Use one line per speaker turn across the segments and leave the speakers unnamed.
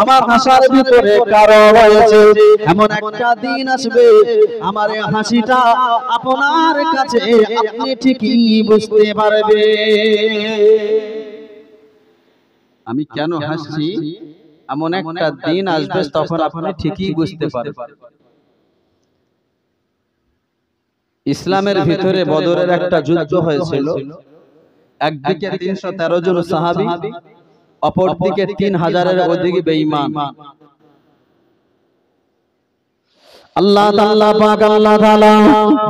আমার হাসার ভিতরে কারণ রয়েছে। এমন একটা দিন আসবে আমার এই হাসিটা আপনার কাছে আপনি ঠিকই বুঝতে পারবে আমি কেন হাসছি। এমন একটা দিন আসবে তখন আপনি ঠিকই বুঝতে পারবেন। ইসলামের ভিতরে বদরের একটা যুদ্ধ হয়েছিল। একদিকে ৩১৩ জন সাহাবী, অপরদিকে ৩০০০-এর অধিক বেঈমান। আল্লাহ তাআলা পাক আল্লাহ তাআলা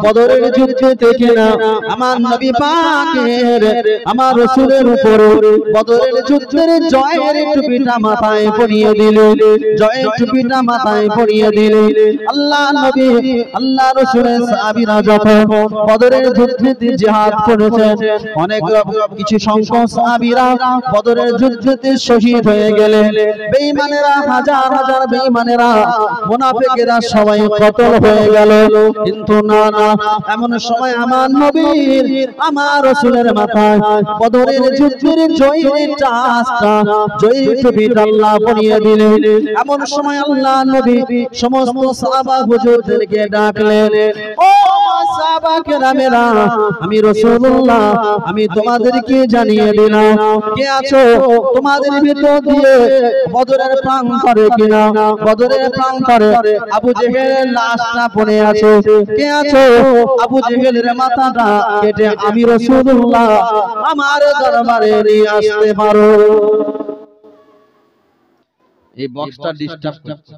বদরের যুদ্ধে থেকে না আমার নবী পাকের আমার রাসূলের উপর বদরের যুদ্ধের জয়ের টুপিটা মাথায় পরিয়ে দিলেন, জয়ের টুপিটা মাথায় পরিয়ে দিলেন। আল্লাহ নবী আল্লাহ রাসূলের সাহাবীরা যখন বদরের যুদ্ধে জিহাদ করেছেন, অনেক কিছু সংখ্যক সাহাবীরা বদরের যুদ্ধে শহীদ হয়ে গেলেন। বেঈমানেরা হাজার হাজার বেঈমানেরা মুনাফিকেরা সবাই কতল হয়ে গেল। কিন্তু না না, এমন সময় আমার নবীর আমার রাসূলের মাথায় বদরের যুদ্ধের জয়ের টাসটা জয়ের টুপিটা আল্লাহ পরিয়ে দিলেন। এমন সময় আল্লাহ নবী সমস্ত সাহাবা হুজুরদেরকে ডাকলেন, ও সাহাবা কেরামেরা, আমি রাসূলুল্লাহ আমি তোমাদেরকে জানিয়ে দিলাম, কে আছো তোমাদের ভিতর দিয়ে বদরের প্রান্তরে কিনা বদরের প্রান্তরে আবু জেহেলের লাশটা পড়ে আছে, কে আছো আবু জেহেলের মাথাটা কেটে আমি রাসূলুল্লাহ আমার দরবারে নিয়ে আসতে পারো। এই বক্সটা ডিস্টার্ব করছে,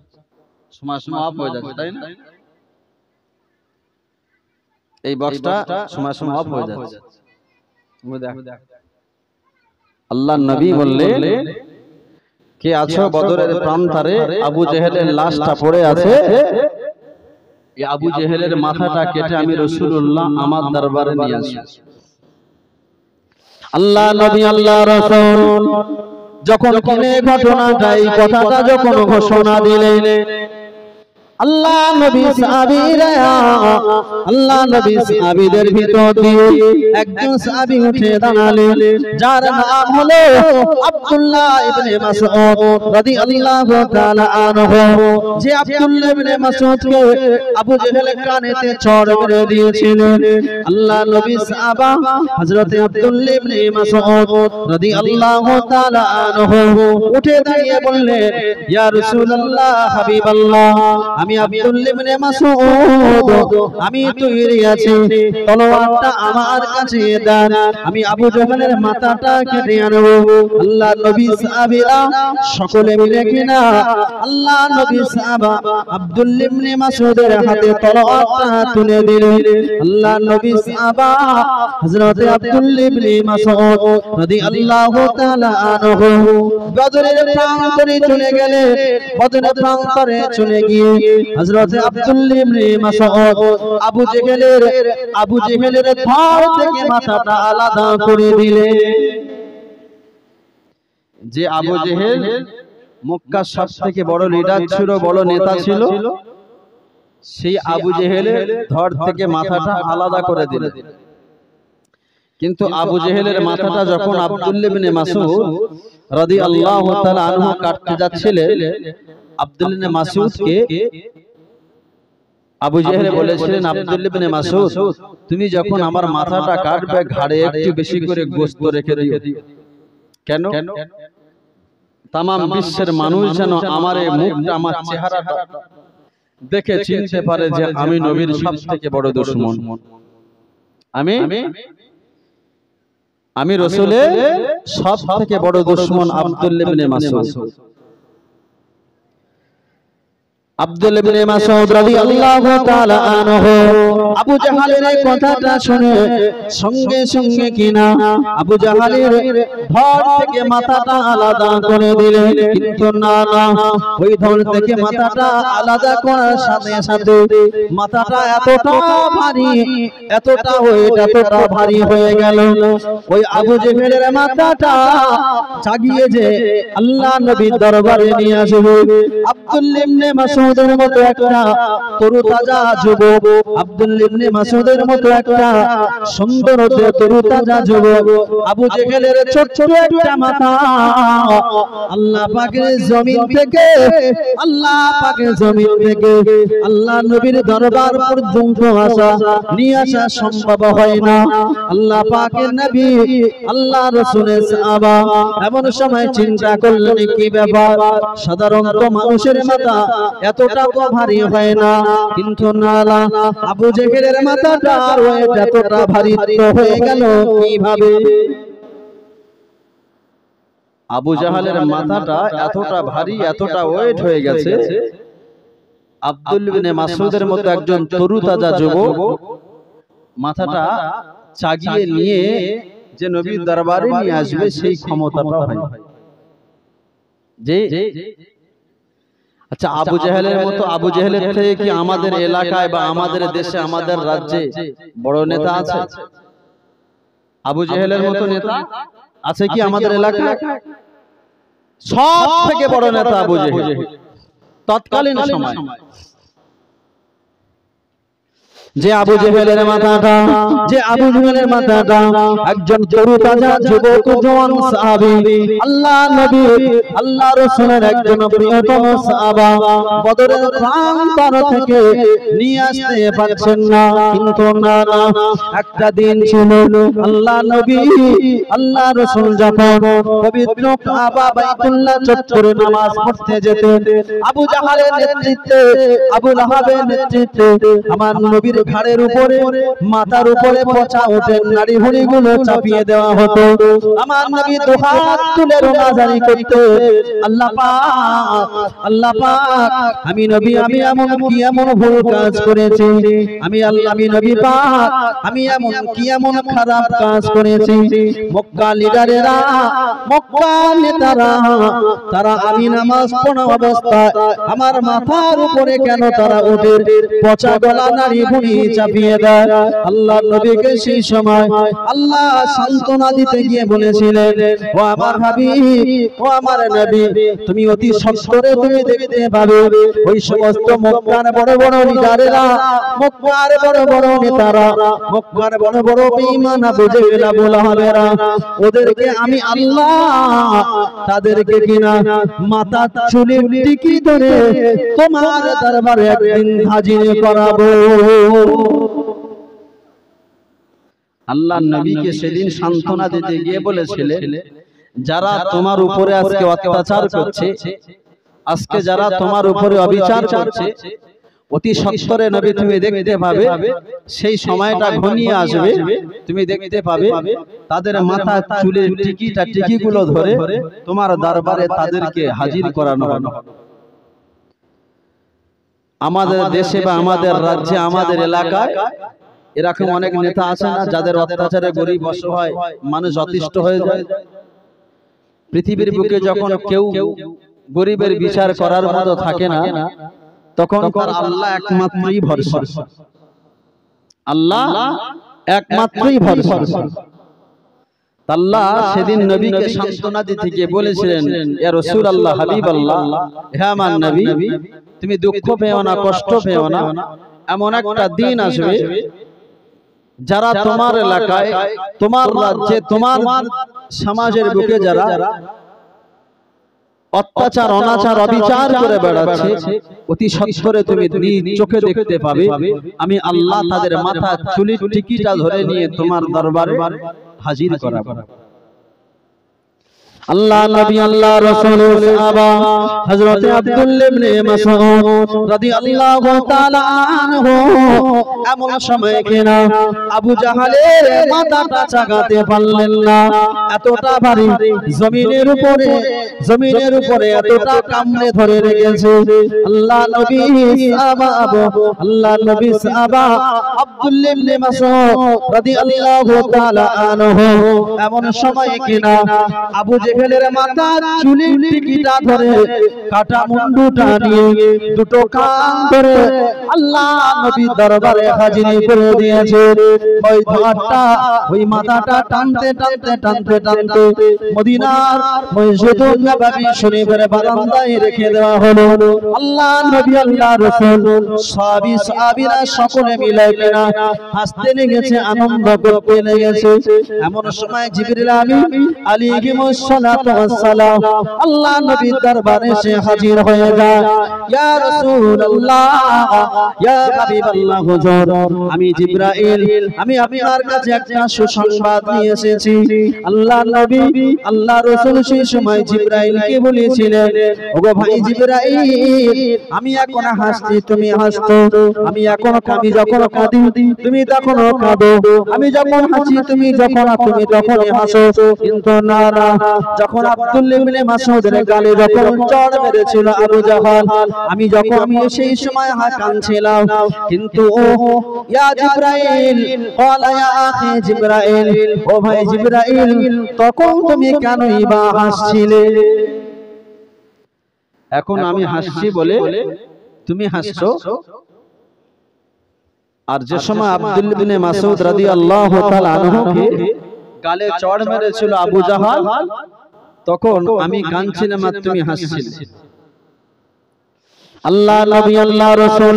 সময় সময় অফ হয়ে যাচ্ছে, তাই না? এই বক্সটা সময় সময় অফ হয়ে যাচ্ছে। আল্লাহর নবী বললেন, কে আছো বদরের প্রান্তরে আবু জেহেলের লাশটা পড়ে আছে, এই আবু জেহেলের মাথাটা কেটে আমি রাসূলুল্লাহ আমার দরবারে নিয়ে আসি। আল্লাহ নবী আল্লাহ রাসূল যখন কোন ঘটনাটা এই কথাটা যখন ঘোষণা দিলেন, আল্লাহ নবী সাহাবীরা আল্লাহ নবী সাহাবীদের ভিতর দিয়ে একজন সাহাবী উঠে দাঁড়ালেন, যার নাম হলো আব্দুল্লাহ ইবনে মাসউদ রাদিয়াল্লাহু তাআলা আনহু। যে আব্দুল্লাহ ইবনে মাসউদকে আবু জেহেল কানেতে চড় মেরে দিয়েছিলেন, আল্লাহ নবী সাহাবা হযরত আব্দুল্লাহ ইবনে মাসউদ রাদিয়াল্লাহু তাআলা আনহু উঠে দাঁড়িয়ে বললেন, ইয়া রাসূলুল্লাহ হাবিবাল্লাহ, আমি আব্দুল্লাহ ইবনে মাসউদ আমি তৈরি আছি, তলোয়ারটা আমার কাছে দেন, আমি আবু জেহেলের মাথাটা কেটে আনব। আল্লাহ নবী সাহাবীরা সকলে মিলে কিনা আল্লাহ নবী সাহাবা আব্দুল্লাহ ইবনে মাসউদের হাতে তলোয়ারটা তুলে দিলেন। আল্লাহ নবী সাহাবা হযরত আব্দুল্লাহ ইবনে মাসউদ রাদিয়াল্লাহু তাআলা আনহু বদরের প্রান্তরে চলে গেলেন। বদরের প্রান্তরে চলে গিয়ে হযরত আব্দুল্লাহ ইবনে মাসউদ আবু জেহেলের ধড় থেকে মাথাটা আলাদা করে দিলেন। যে আবু জেহেল মক্কার সবথেকে বড় লিডার ছিল, বড় নেতা ছিল, সেই আবু জেহেলের ধড় থেকে মাথাটা আলাদা করে দিলেন। কিন্তু আবু জেহেলের মাথাটা যখন আব্দুল্লাহ ইবনে মাসউদ রাদিয়াল্লাহু তাআলা আনহু কাটতে যাচ্ছিলেন, আব্দুল্লাহ ইবনে মাসউদকে আবু জেহেল বলেছিলেন, আব্দুল্লাহ ইবনে মাসউদ, তুমি যখন আমার মাথাটা কাটবে ঘাড়ে একটু বেশি করে গোশত রেখে দিও। কেন? তামাম বিশ্বের মানুষ যেন আমার এই মুখটা, আমার চেহারাটা দেখে চিনতে পারে যে আমি নবীর সবথেকে বড় দুশমন, আমি রাসূলের সবথেকে বড় দুশমন আব্দুল্লাহ ইবনে মাসউদ। আব্দুল্লাহ ইবনে মাসউদ রাদিয়াল্লাহু তাআলা আনহু আবু জাহালের কথাটা শুনে সঙ্গে সঙ্গে কিনা আবু জাহালের ধড় থেকে মাথাটা আলাদা করে দিলেন। কিন্তু না না, ওই ধড় থেকে মাথাটা আলাদা করার সাথে সাথে মাথাটা এতটা ভারী, এতটা ওয়েট, এতটা ভারী হয়ে গেল, ওই আবু জাহেলের মাথাটা চাগিয়ে যে আল্লাহ নবীর দরবারে নিয়ে আসবে। আব্দুল্লাহ ইবনে মাসউদ মাসউদের মতো একটা তরুতাজা যুবক, আব্দুল্লাহ ইবনে মাসউদের মতো একটা সুন্দর তরুতাজা যুবক, আবু জেহেলের ছোট একটা মাথা আল্লাহ পাকের জমিন থেকে আল্লাহ নবীর দরবার পর্যন্ত নিয়ে আসা সম্ভব হয় না। আল্লাহ পাকের নবী, আল্লাহ রাসূলের সাহাবা এমন সময় চিন্তা করলেন কি ব্যাপার, সাধারণত মানুষের মাথা এতটা তো ভারী হয় না, কিন্তু না, আবু জেহেলের মাথাটা এতটা ভারী হয়ে গেল কিভাবে? আবু জাহালের মাথাটা এতটা ভারী, এতটা ওয়েট হয়ে গেছে, আব্দুল্লাহ ইবনে মাসউদের মতো একজন তরুতাজা যুবক মাথাটা চাগিয়ে নিয়ে যে নবীর দরবারে নিয়ে আসবে সেই ক্ষমতাটা হয়। যে আচ্ছা, আবু জাহেলের মতো, আবু জাহেলের থেকে কি আমাদের এলাকায় বা আমাদের দেশে, আমাদের রাজ্যে বড় নেতা আছে? আবু জাহেলের মতো নেতা আছে কি আমাদের এলাকায়? সব থেকে বড় নেতা আবু জেহেল তৎকালীন সময়। যে আবু জেহেলের মাথাটা, যে আবু জেহেলের মাথাটা একজন তরুতাজা যুবক জওয়ান সাহাবী, আল্লাহ নবী আল্লাহ রাসূলের একজন প্রিয়তম সাহাবা, বদরের প্রান্তর থেকে নিয়ে আসতে পারছেন না, কিন্তু না, একটা দিন ছিল আল্লাহ নবী আল্লাহ রাসূল যখন পবিত্র কাবা বাইতুল্লাহ চত্বরে নামাজ পড়তে যেতেন, আবু জাহালের নেতৃত্বে, আবু লাহাবের নেতৃত্বে আমার নবীর ঘাড়ের উপরে, মাথার উপরে পচা ওঠে নাড়ি ভুঁড়িগুলো চাপিয়ে দেওয়া হতো। আমার নবী দুহাত তুলে রোনাজারি করতে, আল্লাহ পাক, আল্লাহ পাক, আমি নবী, আমি এমন কি এমন ভুল কাজ করেছি, আমি নবী পাক, আমি এমন কি এমন খারাপ কাজ করেছি, মক্কা লিডারেরা, মক্কা নেতারা, তারা আমি নামাজ পড়া অবস্থায় আমার মাথার উপরে কেন তারা ওঠে পচা গলা নাড়ি ভুঁড়ি চাপিয়ে দেয়? আল্লাহ নবীকে সেই সময় আল্লাহ সান্ত্বনা দিতে গিয়ে বলেছিলেন, ও আমার হাবিব, ও আমার নবী, তুমি অতি সত্বরে তুমি দেখতে পাবে ওই সমস্ত মক্কার বড় বড় লিডারেরা, মক্কার বড় বড় নেতারা, মক্কার বড় বড় বেঈমান আবু জেহেল, আবু লাহাবেরা, ওদেরকে আমি আল্লাহ তাদেরকে কিনা মাথা চুলের টিকি ধরে তোমার দরবারে একদিন হাজির করাবো। আল্লাহ নবীকে সেদিন সান্ত্বনা দিতে গিয়ে বলেছিলেন, যারা তোমার উপরে আজকে অত্যাচার করছে, আজকে যারা তোমার উপরে অবিচার করছে, অতি সত্বরে নবী তুমি দেখতে পাবে, সেই সময়টা ঘনিয়ে আসবে, তুমি দেখতে পাবে তাদের মাথা চুলের টিকিগুলো ধরে তোমার দরবারে তাদেরকে হাজির করানো হবে। আমাদের দেশে বা আমাদের রাজ্যে, আমাদের এলাকায় এরকম অনেক নেতা আছে না, যাদের অত্যাচারে গরিব অসহায় মানুষ অতিষ্ঠ হয়ে যায়। পৃথিবীর বুকে যখন কেউ গরিবের বিচার করার মতো থাকে না, তখন তার আল্লাহ একমাত্রই ভরসা, আল্লাহ একমাত্রই ভরসা। আল্লাহ সেদিন নবীকে সান্ত্বনা দিতে গিয়ে বলেছিলেন, ইয়া রাসূলুল্লাহ, হাবিবাল্লাহ, হে আমার নবী, তুমি দুঃখ পেও না, কষ্ট পেও না, এমন একটা দিন আসবে যারা তোমার এলাকায়, তোমার রাজ্যে, তোমার সমাজের বুকে যারা অত্যাচার, অনাচার, অবিচার করে বেড়াচ্ছে, অতি সত্বরে তুমি নিজ চোখে দেখতে পাবে আমি আল্লাহ তাদের মাথা চুলের টিকিটা ধরে নিয়ে তোমার দরবারে হাজির করাবো। আল্লাহ নবী, আল্লাহ রাসূলের সাহাবা হযরত আব্দুল্লাহ ইবনে মাসউদ রাদিয়াল্লাহু তাআলা আনহু এমন সময় কিনা আবু জাহালের মাথাটা চাগাতে পারলেন না, এতটা ভারী, জমিনের উপরে এতটা কামড়ে ধরে রেখেছে। আল্লাহ নবী সাহাবা আব্দুল্লাহ ইবনে মাসউদ রাদিয়াল্লাহু তাআলা আনহু এমন সময় কিনা আবু জেহেলের মাথা চুলের টিকিটা ধরে কাটা মুন্ডুটা নিয়ে দুটো কান ধরে আল্লাহ নবী দরবারে হাজিরি করে দিয়েছে। ওই ধরটা ওই মাথাটা টানতে টানতে টানতে টানতে মদিনার মসজিদুন নববী শরীফের বারান্দায় রেখে দেওয়া হলো। আল্লাহ নবী আল্লাহ রাসূল সাহাবীরা সকলে মিলে কিনা হাসতে লেগেছে, আনন্দ করতে লেগেছে। এমন সময় জিবরিল আমিন আলাইহিস সালাতু ওয়াস সালাম আল্লাহ নবীর দরবারে এসে হাজির হয়ে যায়। ইয়া রাসূলুল্লাহ, ইয়া হাবিবাল্লাহ, হুজুর আমি জিবরাইল, আমি আপনার কাছে একটা সুসংবাদ নিয়ে এসেছি। আল্লাহ নবী আল্লাহ রাসূল সেই সময় জিবরাইলকে বলেছিলেন, ওগো ভাই জিবরাইল, আমি এখন হাসছি তুমি হাসতো, আমি এখন কাঁদি যখন কাঁদি তুমি তখন কাঁদো, আমি যখন হাসি তুমি তখনই হাসো। কিন্তু না না, যখন আব্দুল্লাহ ইবনে মাসউদের গালে যখন চড় মেরেছিল আবু জাহাল, আমি সেই সময় কাঁদছিলাম। কিন্তু ইয়া জিবরাইল, ক্বালা ইয়া আখি জিবরাইল, ও ভাই জিবরাইল, তখন তুমি কেনই বা হাসছিলে? এখন আমি হাসছি বলে তুমি হাসছো, আর যে সময় আব্দুল্লাহ ইবনে মাসউদ রাদিয়াল্লাহু তাআলা আনহুকে গালে চড় মেরেছিল আবু জাহাল, তখন আমি কাঁদছিলাম আর তুমি হাসছিলে। আল্লাহ নবী আল্লাহ রাসূল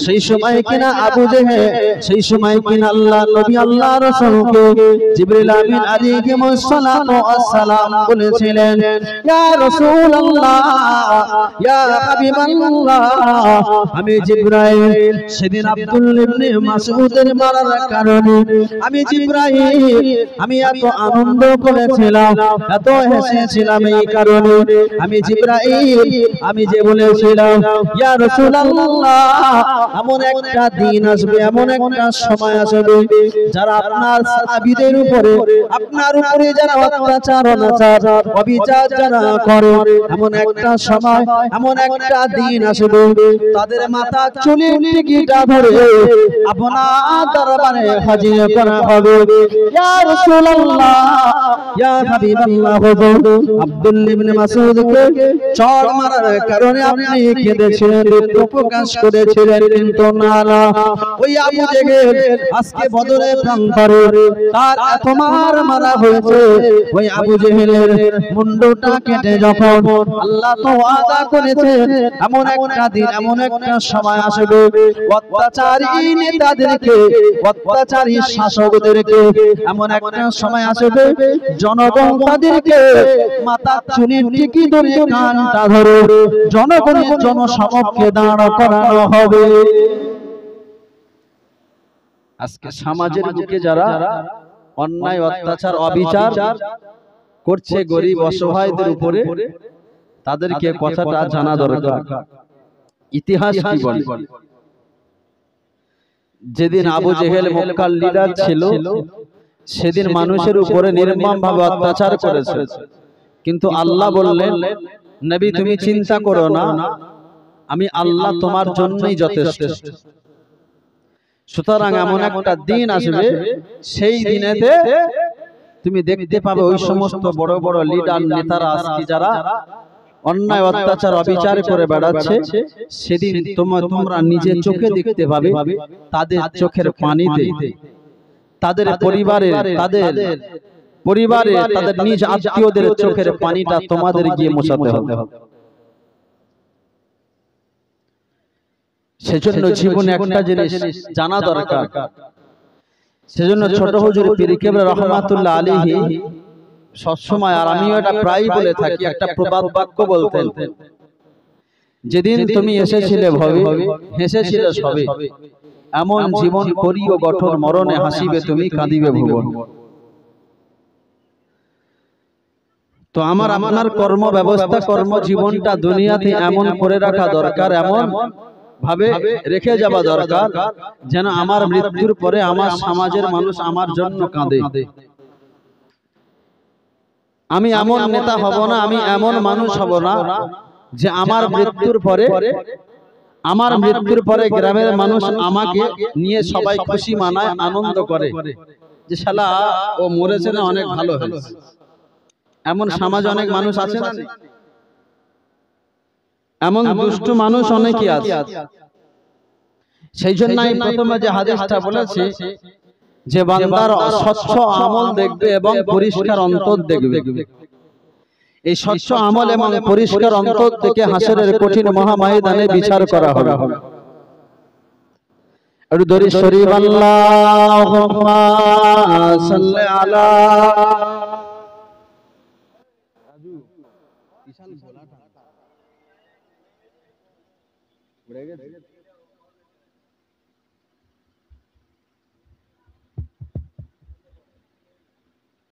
সেই সময় কিনা আবু জেহেল, সেই সময় কিনা আল্লাহ নবী আল্লাহ রাসূলকে জিবরিল আমিন আলাইহিস সালাতু ওয়াস সালাম বলেছিলেন, ইয়া রাসূলুল্লাহ, ইয়া হাবিবাল্লাহ, আমি জিবরাইল সেদিন আব্দুল্লাহ ইবনে মাসউদের মারার কারণে আমি জিবরাইল আমি এত আনন্দ করেছিলাম, এত হেসেছিলাম, এই কারণে আমি জিবরাইল আমি যে বলেছিলাম, ইয়া রাসূলুল্লাহ, এমন একটা দিন আসবে, এমন একটা সময় আসবে যারা আপনার সাহাবীদের উপরে, আপনার উপরে যারা অত্যাচার অনাচার অবিচার যারা করে, এমন একটা সময়, এমন একটা দিন আসবে তাদের মাথা চুলের টিকিটা ধরে আপনার দরবারে হাজির করা হবে। ইয়া রাসূলুল্লাহ, ইয়া হাবিবাল্লাহ, হুজুর আব্দুল্লাহ ইবনে মাসউদকে চড় মারার কারণে আপনি কেঁদেছিলেন, দুঃখ প্রকাশ করেছিলেন, কিন্তু না না, ওই আবু জেহেল আজকে বদরের প্রান্তরে তার এত মারা হয়েছে, ওই আবু জেহেলের মুন্ডটা কেটে যখন আল্লাহ তো ওয়াদা করেছেন এমন একটা দিন, এমন একটা সময় আসবে অত্যাচারী নেতাদেরকে, অত্যাচারী শাসকদেরকে, এমন একটা সময় আসবে জনগণ তাদেরকে মাথা চুলের টিকি ধরে কানটা ধরে জনগণের জনসমক্ষে দাঁড় করানো হবে। আজকে সমাজের বুকে যারা অন্যায় অত্যাচার অবিচার করছে গরিব অসহায়দের উপরে, তাদেরকে কথাটা জানা দরকার। ইতিহাস কি বলে? যেদিন আবু জেহেল মক্কার লিডার ছিল, সেদিন মানুষের উপরে নির্মমভাবে অত্যাচার করেছে, কিন্তু আল্লাহ বললেন, নবী তুমি চিন্তা করো না, আমি আল্লাহ তোমার জন্যই যথেষ্ট। সুতরাং এমন একটা দিন আসবে, সেই দিনেতে তুমি দেখতে পাবে ওই সমস্ত বড় বড় লিডার নেতারা আজকে যারা অন্যায় অত্যাচার অবিচার করে বেড়াচ্ছে, সেদিন তোমরা নিজে চোখে দেখতে পাবে তাদের চোখের পানিতে, তাদের পরিবারে, তাদের নিজ আত্মীয়দের চোখের পানিটা তোমাদের গিয়ে মোছাতে হবে। সেজন্য জীবনে একটা জিনিস জানা দরকার। সেজন্য ছোট হুজুর পীর কেবলা রহমাতুল্লাহ আলাইহি সবসময়, আর আমিও এটা প্রায় বলে থাকি, একটা প্রবাদ বাক্য বলতেন, যেদিন তুমি এসেছিলে ভবে, হেসেছিলে সবে, এমন জীবন করিও গঠন, মরণে হাসিবে তুমি, কাঁদিবে ভুবন। তো আমার আপনার কর্ম ব্যবস্থা, কর্ম জীবনটা দুনিয়াতে এমন করে রাখা দরকার, এমন ভাবে রেখে যাওয়া দরকার যেন আমার মৃত্যুর পরে আমার সমাজের মানুষ আমার জন্য কাঁদে। আমি এমন নেতা হব না, আমি এমন মানুষ হব না যে আমার মৃত্যুর পরে গ্রামের মানুষ আমাকে নিয়ে সবাই খুশি মানায়, আনন্দ করে যে শালা ও মরেছে না, অনেক ভালো হয়েছে। এমন সমাজে অনেক মানুষ আছে না, এমন দুষ্ট মানুষ অনেকই আছে। সেই জন্যই প্রথমে যে হাদিসটা বলেছি যে বান্দার স্বচ্ছ আমল দেখবে এবং পরিষ্কার অন্তর দেখবে। এই স্বচ্ছ আমল এবং পরিষ্কার অন্তর থেকে হাসরের কঠিন মহাময়দানে বিচার করা হবে। একটু দরুদ শরীফ আল্লাহুম্মা সাল্লি আলা বিশাল